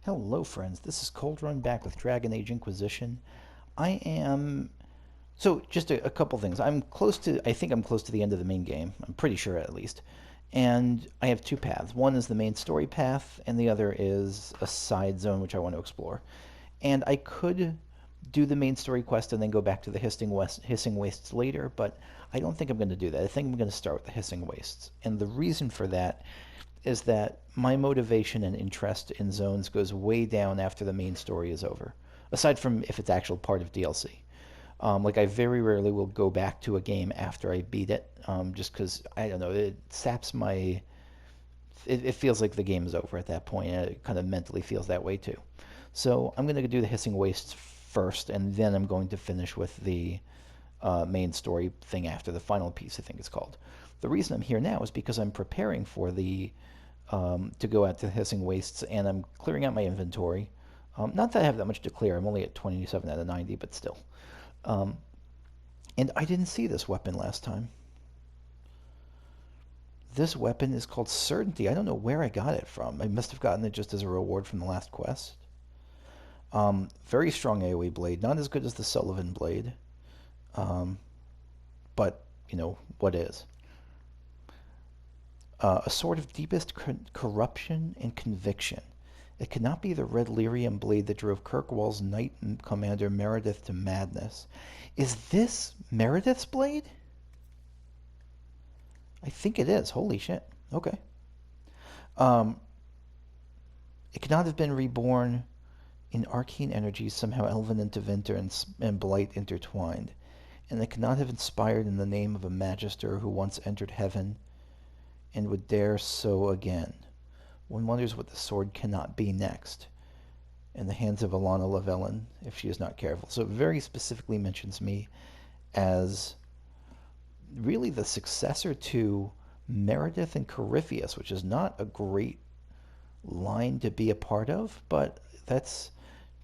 Hello, friends. This is Cold Run back with Dragon Age Inquisition. I am. So, just a couple things. I'm close to. I think I'm close to the end of the main game. I'm pretty sure, at least. And I have two paths. One is the main story path, and the other is a side zone which I want to explore. And I could do the main story quest and then go back to the Hissing Wastes later, but I don't think I'm going to do that. I think I'm going to start with the Hissing Wastes. And the reason for that is that my motivation and interest in zones goes way down after the main story is over, aside from if it's actual part of DLC. Like I very rarely will go back to a game after I beat it, just because I don't know, it saps my. It feels like the game is over at that point, and it kind of mentally feels that way too. So I'm going to do the Hissing Wastes first, and then I'm going to finish with the main story thing after the final piece. I think it's called. The reason I'm here now is because I'm preparing for the to go out to the Hissing Wastes, and I'm clearing out my inventory. Not that I have that much to clear. I'm only at 27 out of 90, but still. Um, and I didn't see this weapon last time. This weapon is called Certainty. I don't know where I got it from. I must have gotten it just as a reward from the last quest. Very strong AoE blade. Not as good as the Sullivan blade. Um, but, you know, what is? A sword of deepest corruption and conviction. It cannot be the red lyrium blade that drove Kirkwall's Knight Commander Meredith to madness. Is this Meredith's blade? I think it is. Holy shit. Okay. Um, it cannot have been reborn in arcane energies somehow elven into Vinter and blight intertwined, and it cannot have inspired in the name of a magister who once entered heaven and would dare so again. One wonders what the sword cannot be next, in the hands of Alana Lavellan, if she is not careful. So it very specifically mentions me as really the successor to Meredith and Corypheus, which is not a great line to be a part of, but that's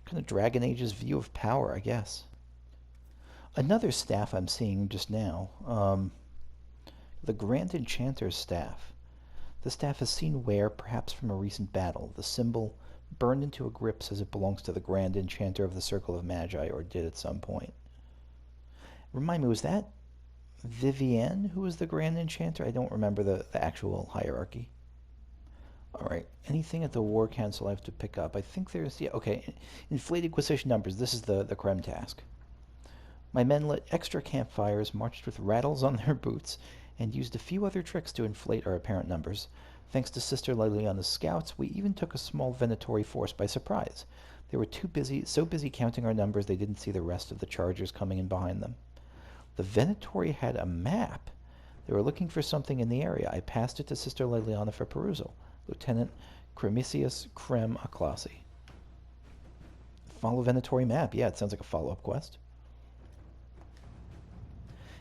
kind of Dragon Age's view of power, I guess. Another staff I'm seeing just now, the Grand Enchanter's staff. The staff is seen wear, perhaps from a recent battle. The symbol burned into a grip says it belongs to the Grand Enchanter of the Circle of Magi, or did at some point. Remind me, was that Vivienne who was the Grand Enchanter? I don't remember the actual hierarchy. Alright, anything at the War Council I have to pick up? I think there's, yeah, okay. Inflated Inquisition numbers, this is the Krem task. My men lit extra campfires, marched with rattles on their boots, and used a few other tricks to inflate our apparent numbers. Thanks to Sister Liliana's scouts, we even took a small Venatori force by surprise. They were so busy counting our numbers they didn't see the rest of the chargers coming in behind them. The Venatori had a map. They were looking for something in the area. I passed it to Sister Liliana for perusal. Lieutenant Cremisius Krem Aklasi. Follow Venatori map. Yeah, it sounds like a follow-up quest.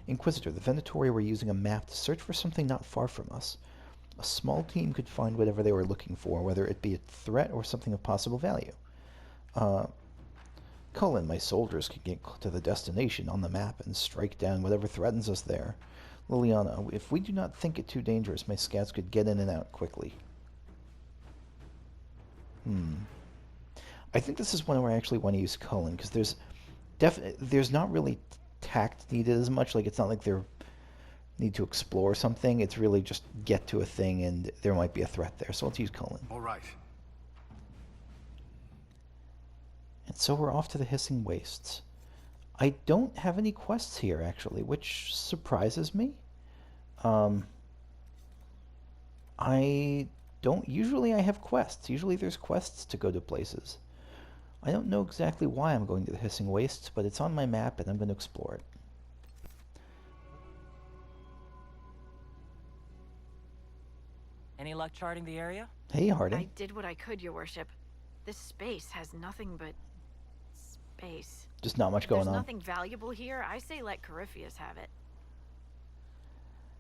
Inquisitor, the Venatori were using a map to search for something not far from us. A small team could find whatever they were looking for, whether it be a threat or something of possible value. Cullen, my soldiers can get to the destination on the map and strike down whatever threatens us there. Liliana, if we do not think it too dangerous, my scouts could get in and out quickly. I think this is one where I actually want to use Cullen, because there's not really tact needed as much. Like, it's not like they need to explore something. It's really just get to a thing, and there might be a threat there. So let's use Cullen. All right. And so we're off to the Hissing Wastes. I don't have any quests here, actually, which surprises me. I don't usually I have quests. Usually there's quests to go to places. I don't know exactly why I'm going to the Hissing Wastes, but it's on my map and I'm going to explore it. Any luck charting the area? Hey, Harding. I did what I could, Your Worship. This space has nothing but space. Just not much If going there's on. nothing valuable here, I say let Corypheus have it.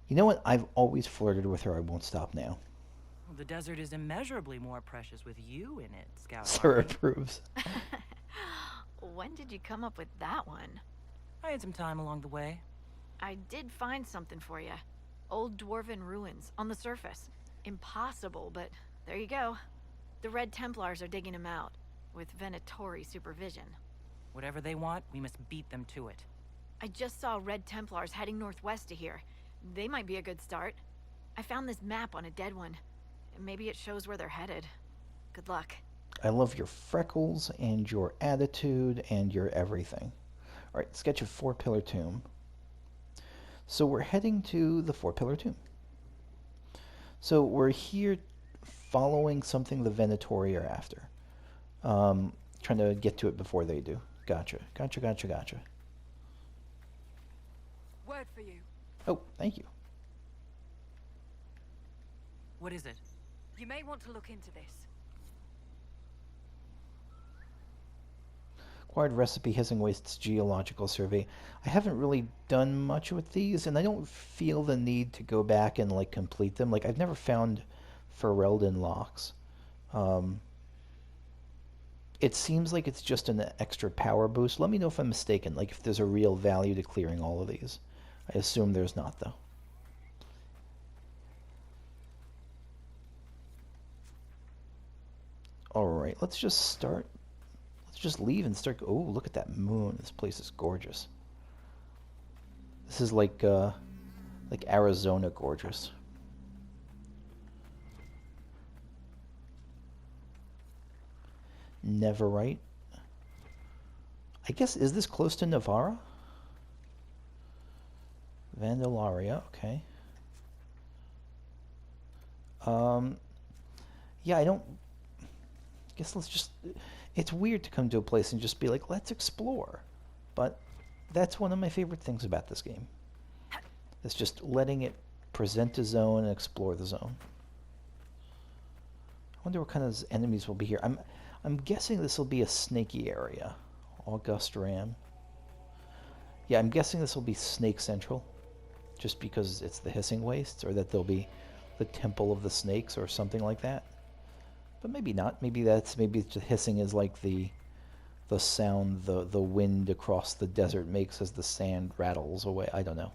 You know what? I've always flirted with her. I won't stop now. Well, the desert is immeasurably more precious with you in it, Scout. Sir approves. When did you come up with that one? I had some time along the way. I did find something for you. Old dwarven ruins on the surface. Impossible, but there you go. The Red Templars are digging him out, with Venatori supervision. Whatever they want, we must beat them to it. I just saw Red Templars heading northwest to here. They might be a good start. I found this map on a dead one. Maybe it shows where they're headed. Good luck. I love your freckles and your attitude and your everything. All right, sketch of four-pillar tomb. So we're heading to the four-pillar tomb. So we're here following something the Venatori are after. Trying to get to it before they do. Gotcha. Word for you. Oh, thank you. What is it? You may want to look into this. Acquired recipe Hissing Wastes Geological Survey. I haven't really done much with these, and I don't feel the need to go back and like complete them. Like I've never found Ferelden locks. It seems like it's just an extra power boost. Let me know if I'm mistaken, like if there's a real value to clearing all of these. I assume there's not, though. Alright, let's just start. Let's just leave and start. Oh, look at that moon. This place is gorgeous. This is like Arizona gorgeous. Neverite. I guess, is this close to Navarra? Vandalaria, okay. Yeah, I don't... guess let's just... It's weird to come to a place and just be like, let's explore. But that's one of my favorite things about this game. It's just letting it present a zone and explore the zone. I wonder what kind of enemies will be here. I'm guessing this will be a snaky area. August Ram. Yeah, I'm guessing this will be Snake Central. Just because it's the Hissing Wastes, or that there'll be the Temple of the Snakes or something like that. But maybe not. Maybe the hissing is like the sound the wind across the desert makes as the sand rattles away. I don't know.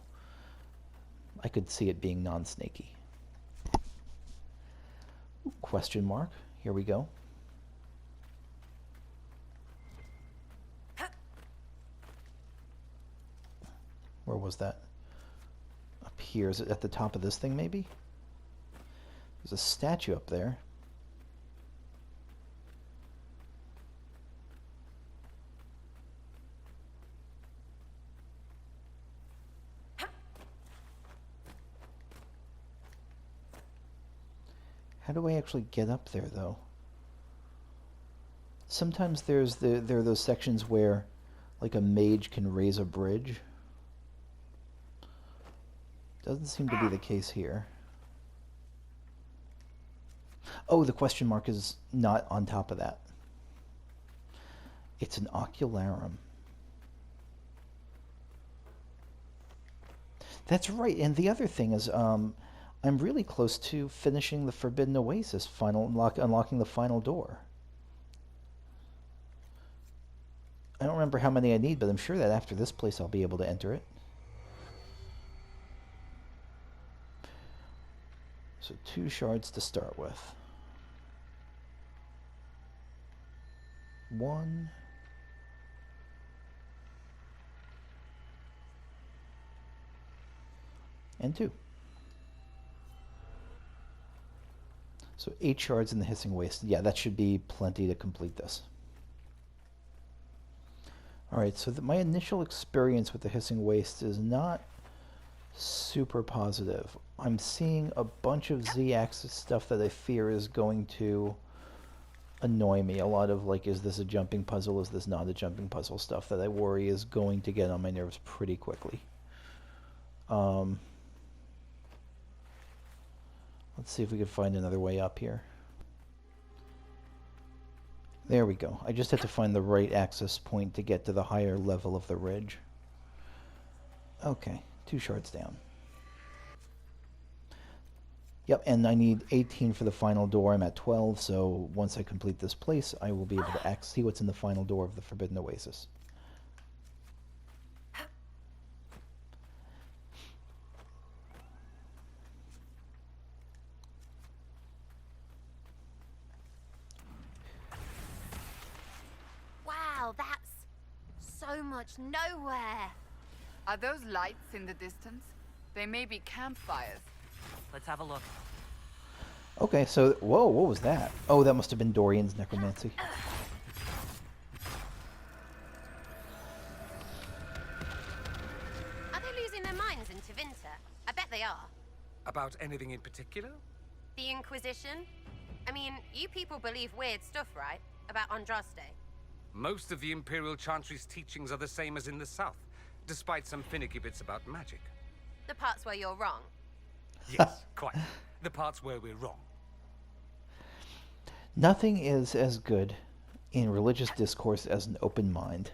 I could see it being non-snaky. Question mark. Here we go. Where was that? Up here. Is it at the top of this thing, maybe? There's a statue up there. How do I actually get up there, though? Sometimes there are those sections where, like, a mage can raise a bridge. Doesn't seem to be the case here. Oh, the question mark is not on top of that. It's an ocularum. That's right, and the other thing is, I'm really close to finishing the Forbidden Oasis, unlocking the final door. I don't remember how many I need, but I'm sure that after this place I'll be able to enter it. So 2 shards to start with. 1. And 2. So 8 shards in the Hissing Waste. Yeah, that should be plenty to complete this. Alright, so my initial experience with the Hissing Waste is not super positive. I'm seeing a bunch of Z-axis stuff that I fear is going to annoy me. A lot of, like, is this a jumping puzzle, is this not a jumping puzzle stuff that I worry is going to get on my nerves pretty quickly. Let's see if we can find another way up here. There we go. I just had to find the right access point to get to the higher level of the ridge. Okay, 2 shards down. Yep, and I need 18 for the final door. I'm at 12, so once I complete this place, I will be able to see what's in the final door of the Forbidden Oasis. much nowhere. Are those lights in the distance? They may be campfires. Let's have a look. Okay, so whoa, what was that? Oh, that must have been Dorian's necromancy. Are they losing their minds in Tevinter? I bet they are. About anything in particular? The Inquisition? I mean, you people believe weird stuff, right? About Andraste. Most of the Imperial Chantry's teachings are the same as in the South, despite some finicky bits about magic. The parts where you're wrong. Yes, quite. The parts where we're wrong. Nothing is as good in religious discourse as an open mind,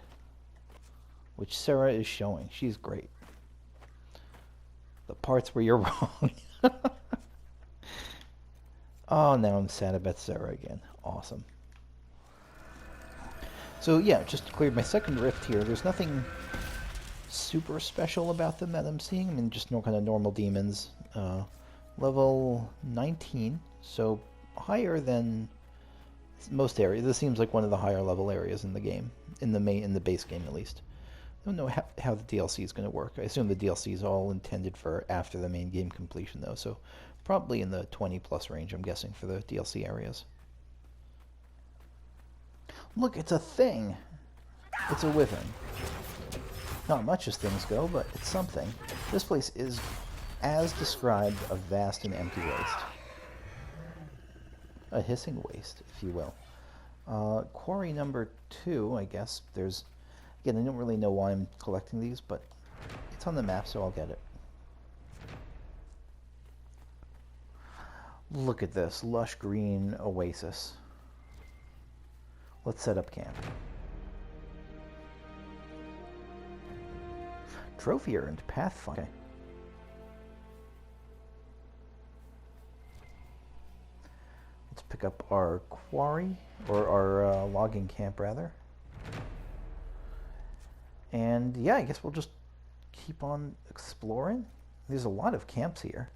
which Sarah is showing. She's great. The parts where you're wrong. Oh, now I'm sad about Sarah again. Awesome. So yeah, just cleared my second rift here. There's nothing super special about them that I'm seeing. I mean, just no kind of normal demons. Level 19, so higher than most areas. This seems like one of the higher level areas in the game, in the base game at least. I don't know how the DLC is going to work. I assume the DLC is all intended for after the main game completion though, so probably in the 20 plus range, I'm guessing, for the DLC areas. Look, it's a thing. It's a wyvern. Not much as things go, but it's something. This place is, as described, a vast and empty waste. A hissing waste, if you will. Quarry number 2, I guess. There's, again, I don't really know why I'm collecting these, but it's on the map, so I'll get it. Look at this lush green oasis. Let's set up camp. Trophy earned, Pathfinder. Okay. Let's pick up our quarry, or our logging camp rather. And yeah, I guess we'll just keep on exploring. There's a lot of camps here.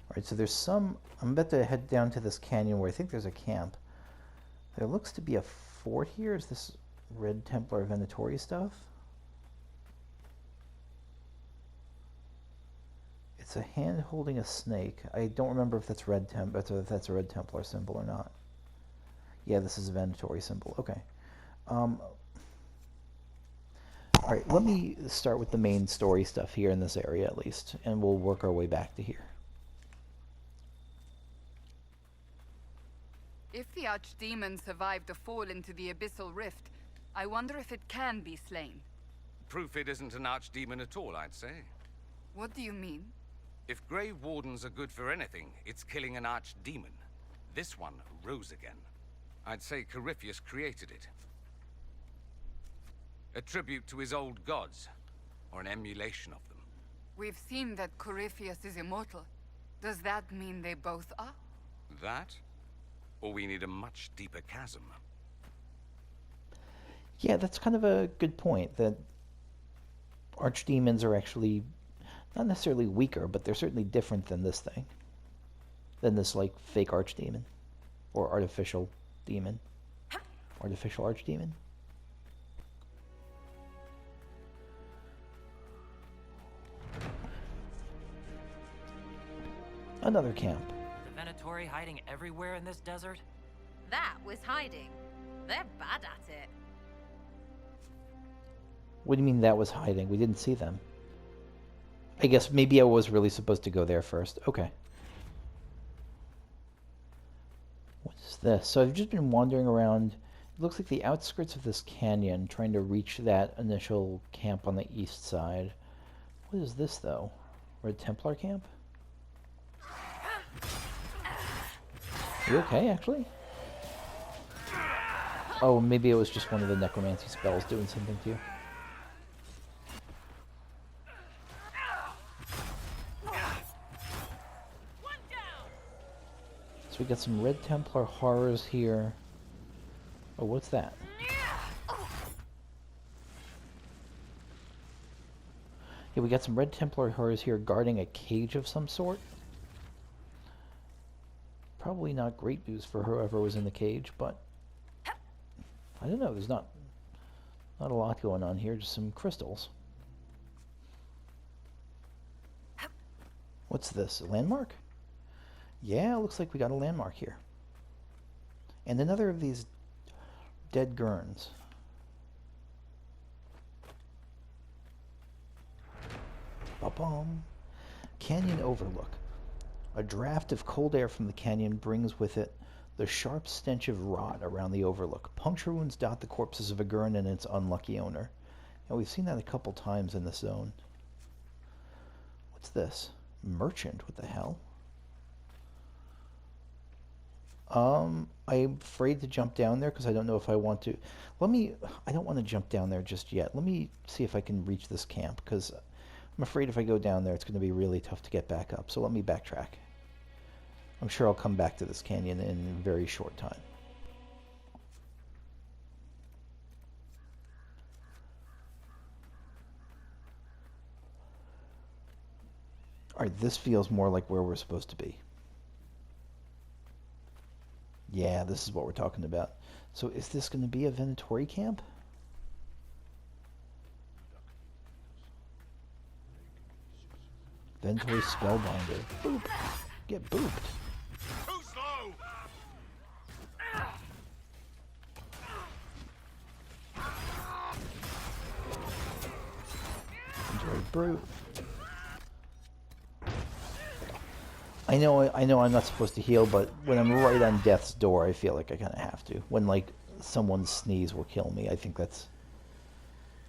Alright, so there's some, I'm about to head down to this canyon where I think there's a camp. There looks to be a fort here. Is this Red Templar Venatori stuff? It's a hand holding a snake. I don't remember if that's if that's a Red Templar symbol or not. Yeah, this is a Venatori symbol. Okay. Alright, let me start with the main story stuff here in this area at least, and we'll work our way back to here. If the Archdemon survived a fall into the Abyssal Rift, I wonder if it can be slain. Proof it isn't an archdemon at all, I'd say. What do you mean? If Grey Wardens are good for anything, it's killing an archdemon. This one rose again. I'd say Corypheus created it. A tribute to his old gods, or an emulation of them. We've seen that Corypheus is immortal. Does that mean they both are? That? Or we need a much deeper chasm. Yeah, that's kind of a good point, that archdemons are actually not necessarily weaker, but they're certainly different than this thing. Than this, like, fake archdemon. Or artificial demon. Artificial archdemon. Another camp. The Venatori hiding everywhere in this desert? That was hiding. They're bad at it. What do you mean that was hiding? We didn't see them. I guess maybe I was really supposed to go there first. Okay. What is this? So I've just been wandering around. It looks like the outskirts of this canyon, trying to reach that initial camp on the east side. What is this, though? Red Templar camp? You okay, actually? Oh, maybe it was just one of the necromancy spells doing something to you. So we got some Red Templar horrors here. Oh, what's that? Yeah, we got some Red Templar horrors here guarding a cage of some sort. Probably not great news for whoever was in the cage, but I don't know, there's not Not a lot going on here, just some crystals. What's this? A landmark? Yeah, looks like we got a landmark here. And another of these dead gurns. Ba-bum. Canyon overlook. A draft of cold air from the canyon brings with it the sharp stench of rot around the overlook. Puncture wounds dot the corpses of a gurn and its unlucky owner. And we've seen that a couple times in this zone. What's this? Merchant? What the hell? I'm afraid to jump down there because I don't know if I want to. I don't want to jump down there just yet. Let me see if I can reach this camp, because I'm afraid if I go down there it's going to be really tough to get back up. So let me backtrack. I'm sure I'll come back to this canyon in a very short time. Alright, this feels more like where we're supposed to be. Yeah, this is what we're talking about. So is this going to be a Venatori camp? Venatori Spellbinder. Boop. Get booped. Too slow! Enjoy brute. I know I'm not supposed to heal, but when I'm right on death's door, I feel like I kind of have to. When, like, someone's sneeze will kill me, I think that's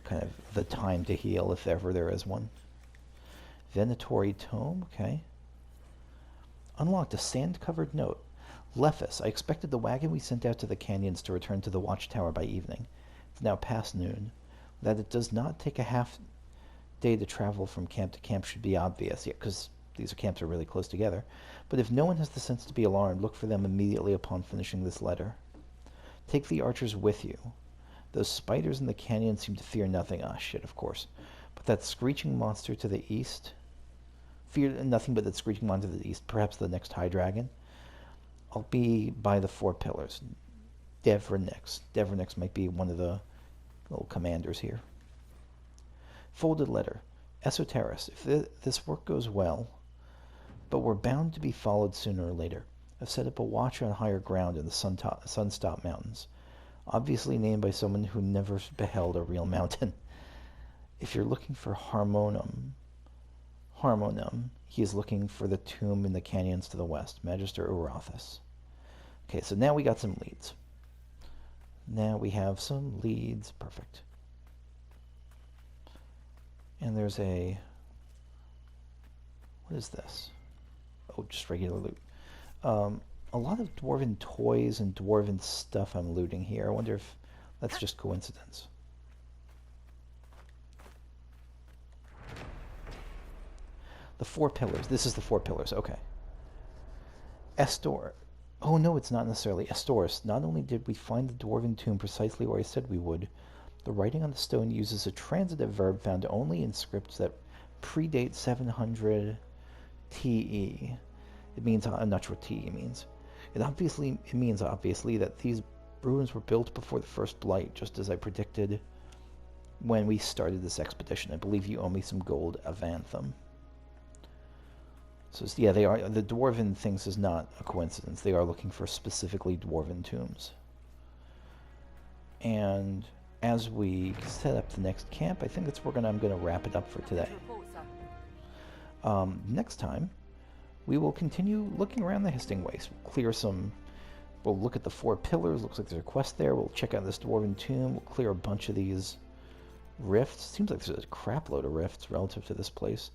kind of the time to heal, if ever there is one. Venatori Tome, okay. Unlocked a sand-covered note. Lephis, I expected the wagon we sent out to the canyons to return to the watchtower by evening. It's now past noon. That it does not take a half day to travel from camp to camp should be obvious, yeah, because these camps are really close together. But if no one has the sense to be alarmed, look for them immediately upon finishing this letter. Take the archers with you. Those spiders in the canyon seem to fear nothing. Ah, shit, of course. But that screeching monster to the east... Fear nothing but that screeching monster to the east. Perhaps the next high dragon. I'll be by the 4 pillars. Devernix. Devernix might be one of the little commanders here. Folded letter. Esoteris. If this work goes well... But we're bound to be followed sooner or later. I've set up a watch on higher ground in the Sunstop Mountains, obviously named by someone who never beheld a real mountain. If you're looking for Harmonum, he is looking for the tomb in the canyons to the west, Magister Urathis. Okay, so now we got some leads. Now we have some leads. Perfect. And there's a... What is this? Oh, just regular loot. A lot of dwarven toys and dwarven stuff I'm looting here. I wonder if that's just coincidence. The 4 pillars. This is the 4 pillars. Okay. Estor. Oh, no, it's not necessarily. Estoris. Not only did we find the dwarven tomb precisely where I said we would, the writing on the stone uses a transitive verb found only in scripts that predate 700 TE. It means, I'm not sure what TE means. It means obviously that these ruins were built before the first blight, just as I predicted when we started this expedition. I believe you owe me some gold Avanthum. So yeah, they are, the dwarven things is not a coincidence. They are looking for specifically dwarven tombs. And as we set up the next camp, I think that's where I'm gonna wrap it up for today. Next time, we will continue looking around the Hissing Waste. We'll look at the 4 pillars. Looks like there's a quest there. We'll check out this dwarven tomb. We'll clear a bunch of these rifts. Seems like there's a crap load of rifts relative to this place.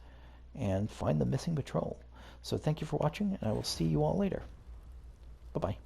And find the missing patrol. So thank you for watching, and I will see you all later. Bye-bye.